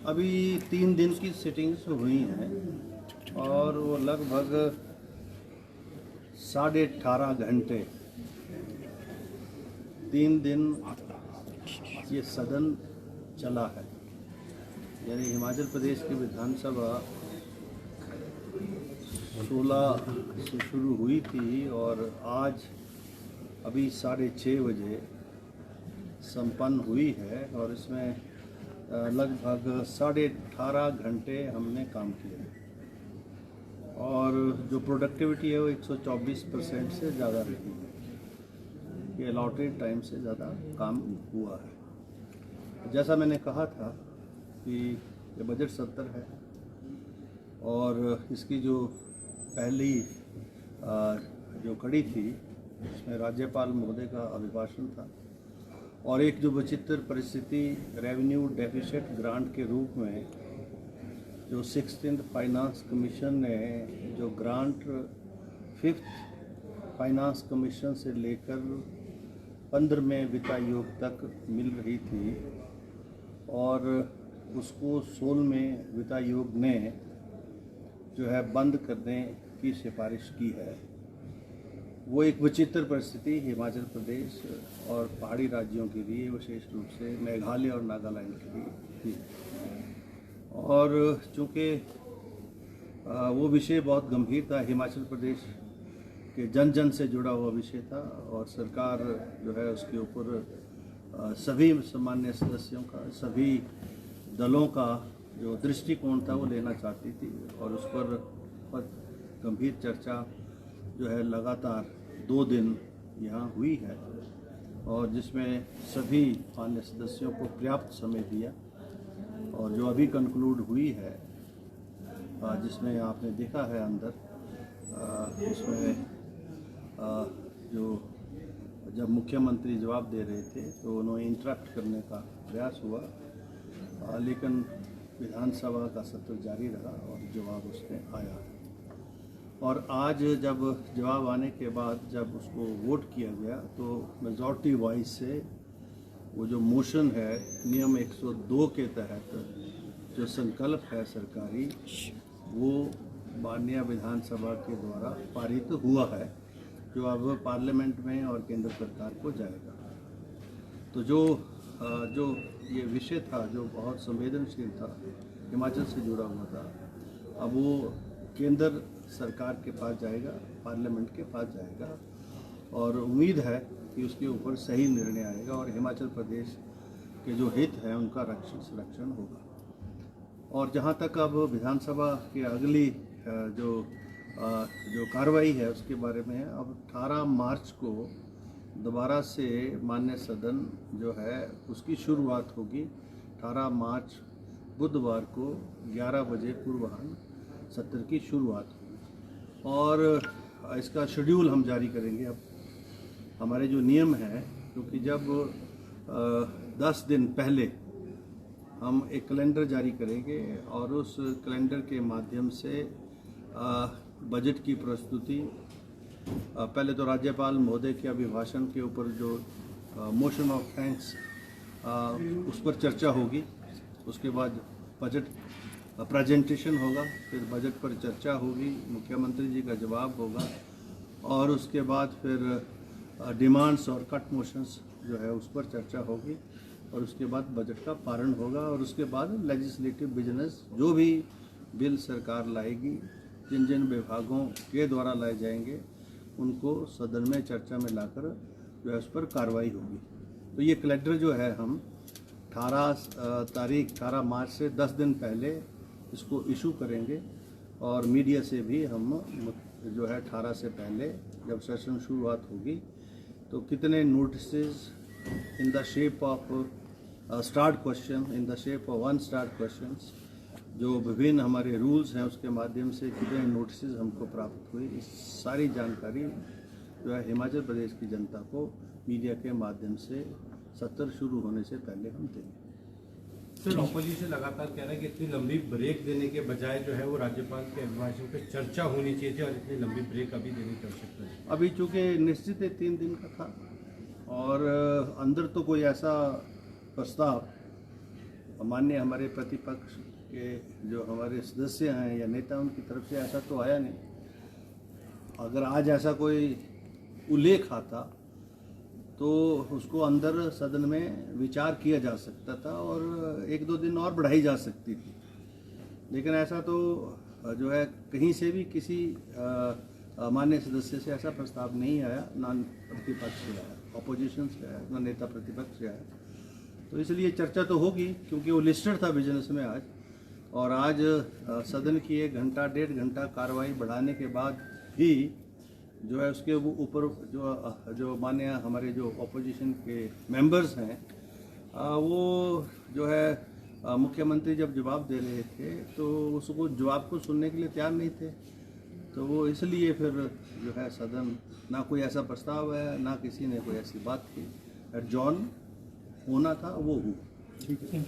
अभी 3 दिन की सिटिंग्स हुई हैं और वो लगभग 18.5 घंटे 3 दिन ये सदन चला है। यानी हिमाचल प्रदेश की विधानसभा 16 से शुरू हुई थी और आज अभी 6:30 बजे संपन्न हुई है और इसमें लगभग 18.5 घंटे हमने काम किया और जो प्रोडक्टिविटी है वो 124% से ज़्यादा रही है। ये अलॉटेड टाइम से ज़्यादा काम हुआ है। जैसा मैंने कहा था कि ये बजट सत्र है और इसकी जो पहली जो कड़ी थी उसमें राज्यपाल महोदय का अभिभाषण था और एक जो विचित्र परिस्थिति रेवेन्यू डेफिसिट ग्रांट के रूप में जो 16th फाइनेंस कमीशन ने जो ग्रांट 5th फाइनेंस कमीशन से लेकर 15वें वित्त आयोग तक मिल रही थी और उसको 16वें वित्त आयोग ने जो है बंद करने की सिफारिश की है। वो एक विचित्र परिस्थिति हिमाचल प्रदेश और पहाड़ी राज्यों के लिए, विशेष रूप से मेघालय और नागालैंड के लिए थी। और चूँकि वो विषय बहुत गंभीर था, हिमाचल प्रदेश के जन जन से जुड़ा हुआ विषय था और सरकार जो है उसके ऊपर सभी सामान्य सदस्यों का, सभी दलों का जो दृष्टिकोण था वो लेना चाहती थी और उस पर बहुत गंभीर चर्चा जो है लगातार 2 दिन यहाँ हुई है और जिसमें सभी मान्य सदस्यों को पर्याप्त समय दिया और जो अभी कंक्लूड हुई है जिसमें आपने देखा है अंदर उसमें जो जब मुख्यमंत्री जवाब दे रहे थे तो उन्होंने इंटरप्ट करने का प्रयास हुआ लेकिन विधानसभा का सत्र जारी रहा और जवाब उसमें आया और आज जब जवाब आने के बाद जब उसको वोट किया गया तो मेजॉरिटी वाइज से वो जो मोशन है नियम 102 के तहत जो संकल्प है सरकारी वो माननीय विधानसभा के द्वारा पारित हुआ है जो अब पार्लियामेंट में और केंद्र सरकार को जाएगा। तो जो ये विषय था जो बहुत संवेदनशील था, हिमाचल से जुड़ा हुआ था, अब वो केंद्र सरकार के पास जाएगा, पार्लियामेंट के पास जाएगा और उम्मीद है कि उसके ऊपर सही निर्णय आएगा और हिमाचल प्रदेश के जो हित हैं उनका संरक्षण होगा। और जहां तक अब विधानसभा की अगली जो कार्रवाई है उसके बारे में, अब 18 मार्च को दोबारा से माननीय सदन जो है उसकी शुरुआत होगी। 18 मार्च बुधवार को 11 बजे पूर्वाह्न सत्र की शुरुआत होगी और इसका शेड्यूल हम जारी करेंगे। अब हमारे जो नियम है, क्योंकि जब 10 दिन पहले हम एक कैलेंडर जारी करेंगे और उस कैलेंडर के माध्यम से बजट की प्रस्तुति पहले तो राज्यपाल महोदय के अभिभाषण के ऊपर जो मोशन ऑफ थैंक्स उस पर चर्चा होगी, उसके बाद बजट प्रेजेंटेशन होगा, फिर बजट पर चर्चा होगी, मुख्यमंत्री जी का जवाब होगा और उसके बाद फिर डिमांड्स और कट मोशंस जो है उस पर चर्चा होगी और उसके बाद बजट का पारण होगा और उसके बाद लेजिस्लेटिव बिजनेस जो भी बिल सरकार लाएगी, जिन जिन विभागों के द्वारा लाए जाएंगे उनको सदन में चर्चा में लाकर जो है उस पर कार्रवाई होगी। तो ये कैलेंडर जो है हम 18 मार्च से 10 दिन पहले इसको इशू करेंगे और मीडिया से भी हम जो है 18 से पहले जब सेशन शुरुआत होगी तो कितने notices in the shape of start question, in the shape of 1 start questions, जो विभिन्न हमारे रूल्स हैं उसके माध्यम से कितने नोटिसेस हमको प्राप्त हुए, इस सारी जानकारी जो है हिमाचल प्रदेश की जनता को मीडिया के माध्यम से सत्र शुरू होने से पहले हम देंगे। सर, ऑपोजिशन लगातार कह रहा है कि इतनी लंबी ब्रेक देने के बजाय जो है वो राज्यपाल के अभिभाषण पे चर्चा होनी चाहिए थी और इतनी लंबी ब्रेक अभी देने की आवश्यकता है। अभी चूँकि निश्चित 3 दिन का था और अंदर तो कोई ऐसा प्रस्ताव माननीय हमारे प्रतिपक्ष के जो हमारे सदस्य हैं या नेता, उनकी तरफ से ऐसा तो आया नहीं। अगर आज ऐसा कोई उल्लेख आता तो उसको अंदर सदन में विचार किया जा सकता था और 1-2 दिन और बढ़ाई जा सकती थी, लेकिन ऐसा तो जो है कहीं से भी किसी मान्य सदस्य से ऐसा प्रस्ताव नहीं आया, ना प्रतिपक्ष से आया, ऑपोजिशन से आया, ना नेता प्रतिपक्ष से आया। तो इसलिए चर्चा तो होगी, क्योंकि वो लिस्टेड था बिजनेस में आज। और आज सदन की 1 घंटा 1.5 घंटा कार्रवाई बढ़ाने के बाद ही जो है उसके ऊपर जो मान्य हमारे जो ऑपोजिशन के मेंबर्स हैं वो जो है मुख्यमंत्री जब जवाब दे रहे थे तो उसको जवाब को सुनने के लिए तैयार नहीं थे। तो वो इसलिए फिर जो है सदन ना कोई ऐसा प्रस्ताव है, ना किसी ने कोई ऐसी बात की। एडजॉर्न होना था वो हुआ। ठीक है।